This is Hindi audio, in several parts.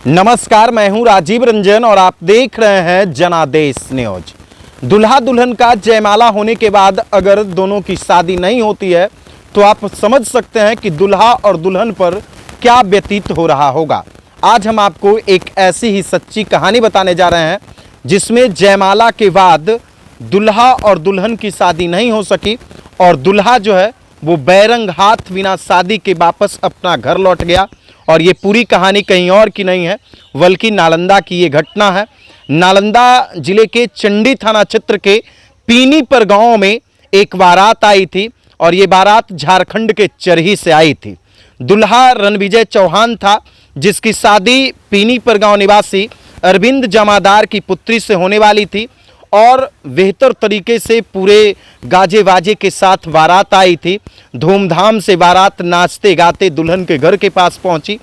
नमस्कार, मैं हूं राजीव रंजन और आप देख रहे हैं जनादेश न्यूज। दुल्हा दुल्हन का जयमाला होने के बाद अगर दोनों की शादी नहीं होती है तो आप समझ सकते हैं कि दुल्हा और दुल्हन पर क्या व्यतीत हो रहा होगा। आज हम आपको एक ऐसी ही सच्ची कहानी बताने जा रहे हैं जिसमें जयमाला के बाद दुल्हा और दुल्हन की शादी नहीं हो सकी और दुल्हा जो है वो बैरंग हाथ बिना शादी के वापस अपना घर लौट गया। और ये पूरी कहानी कहीं और की नहीं है बल्कि नालंदा की ये घटना है। नालंदा जिले के चंडी थाना क्षेत्र के पीनीपर गांव में एक बारात आई थी और ये बारात झारखंड के चरही से आई थी। दुल्हा रणविजय चौहान था जिसकी शादी पीनीपर गांव निवासी अरविंद जमादार की पुत्री से होने वाली थी और बेहतर तरीके से पूरे गाजे बाजे के साथ बारात आई थी। धूमधाम से बारात नाचते गाते दुल्हन के घर के पास पहुंची।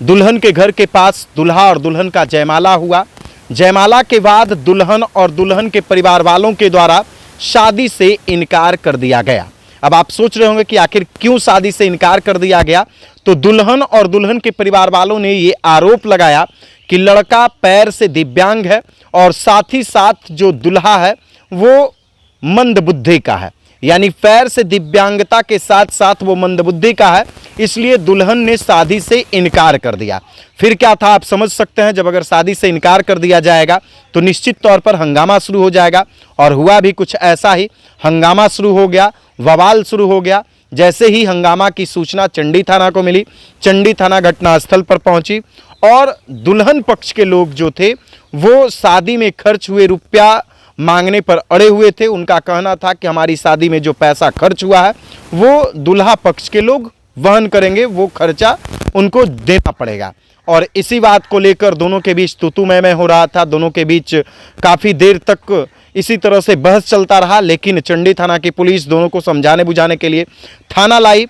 दुल्हन के घर के पास दुल्हा और दुल्हन का जयमाला हुआ। जयमाला के बाद दुल्हन और दुल्हन के परिवार वालों के द्वारा शादी से इनकार कर दिया गया। अब आप सोच रहे होंगे कि आखिर क्यों शादी से इनकार कर दिया गया। तो दुल्हन और दुल्हन के परिवार वालों ने ये आरोप लगाया कि लड़का पैर से दिव्यांग है और साथ ही साथ जो दुल्हा है वो मंदबुद्धि का है, यानी पैर से दिव्यांगता के साथ साथ वो मंदबुद्धि का है, इसलिए दुल्हन ने शादी से इनकार कर दिया। फिर क्या था आप समझ सकते हैं। जब अगर शादी से इनकार कर दिया जाएगा तो निश्चित तौर पर हंगामा शुरू हो जाएगा और हुआ भी कुछ ऐसा ही। हंगामा शुरू हो गया, बवाल शुरू हो गया। जैसे ही हंगामा की सूचना चंडी थाना को मिली, चंडी थाना घटनास्थल पर पहुंची और दुल्हन पक्ष के लोग जो थे वो शादी में खर्च हुए रुपया मांगने पर अड़े हुए थे। उनका कहना था कि हमारी शादी में जो पैसा खर्च हुआ है वो दुल्हा पक्ष के लोग वहन करेंगे, वो खर्चा उनको देना पड़ेगा। और इसी बात को लेकर दोनों के बीच तू मैं हो रहा था। दोनों के बीच काफ़ी देर तक इसी तरह से बहस चलता रहा, लेकिन चंडी थाना की पुलिस दोनों को समझाने बुझाने के लिए थाना लाई।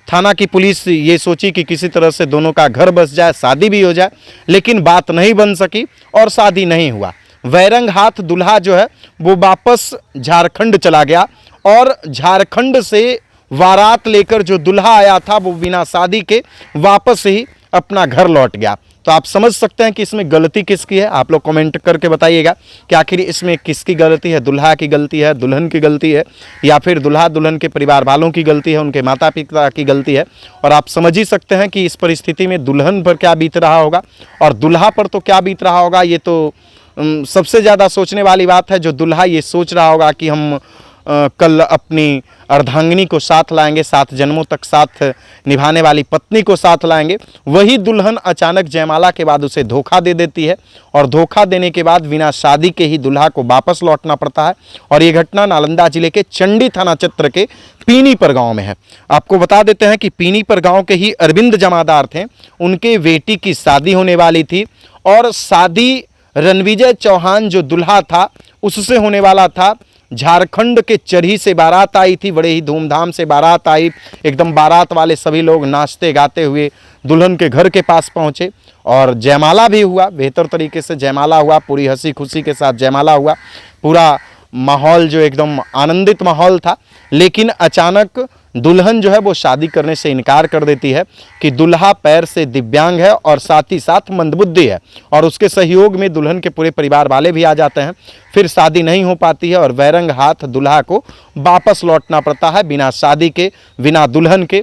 थाना की पुलिस ये सोची कि किसी तरह से दोनों का घर बस जाए, शादी भी हो जाए, लेकिन बात नहीं बन सकी और शादी नहीं हुआ। बैरंग हाथ दुल्हा जो है वो वापस झारखंड चला गया और झारखंड से बारात लेकर जो दुल्हा आया था वो बिना शादी के वापस ही अपना घर लौट गया। तो आप समझ सकते हैं कि इसमें गलती किसकी है। आप लोग कमेंट करके बताइएगा कि आखिर इसमें किसकी गलती है। दुल्हा की गलती है, दुल्हन की गलती है, या फिर दुल्हा दुल्हन के परिवार वालों की गलती है, उनके माता पिता की गलती है। और आप समझ ही सकते हैं कि इस परिस्थिति में दुल्हन पर क्या बीत रहा होगा और दुल्हा पर तो क्या बीत रहा होगा। ये तो सबसे ज़्यादा सोचने वाली बात है। जो दुल्हा ये सोच रहा होगा कि हम कल अपनी अर्धांगिनी को साथ लाएंगे, 7 जन्मों तक साथ निभाने वाली पत्नी को साथ लाएंगे, वही दुल्हन अचानक जयमाला के बाद उसे धोखा दे देती है और धोखा देने के बाद बिना शादी के ही दुल्हा को वापस लौटना पड़ता है। और ये घटना नालंदा जिले के चंडी थाना क्षेत्र के पीनीपर गांव में है। आपको बता देते हैं कि पीनीपर गांव के ही अरविंद जमादार थे। उनके बेटी की शादी होने वाली थी और शादी रणविजय चौहान जो दुल्हा था उससे होने वाला था। झारखंड के चरही से बारात आई थी, बड़े ही धूमधाम से बारात आई। एकदम बारात वाले सभी लोग नाचते गाते हुए दुल्हन के घर के पास पहुंचे और जयमाला भी हुआ। बेहतर तरीके से जयमाला हुआ, पूरी हंसी खुशी के साथ जयमाला हुआ। पूरा माहौल जो एकदम आनंदित माहौल था। लेकिन अचानक दुल्हन जो है वो शादी करने से इनकार कर देती है कि दुल्हा पैर से दिव्यांग है और साथ ही साथ मंदबुद्धि है। और उसके सहयोग में दुल्हन के पूरे परिवार वाले भी आ जाते हैं। फिर शादी नहीं हो पाती है और बैरंग हाथ दुल्हा को वापस लौटना पड़ता है बिना शादी के, बिना दुल्हन के।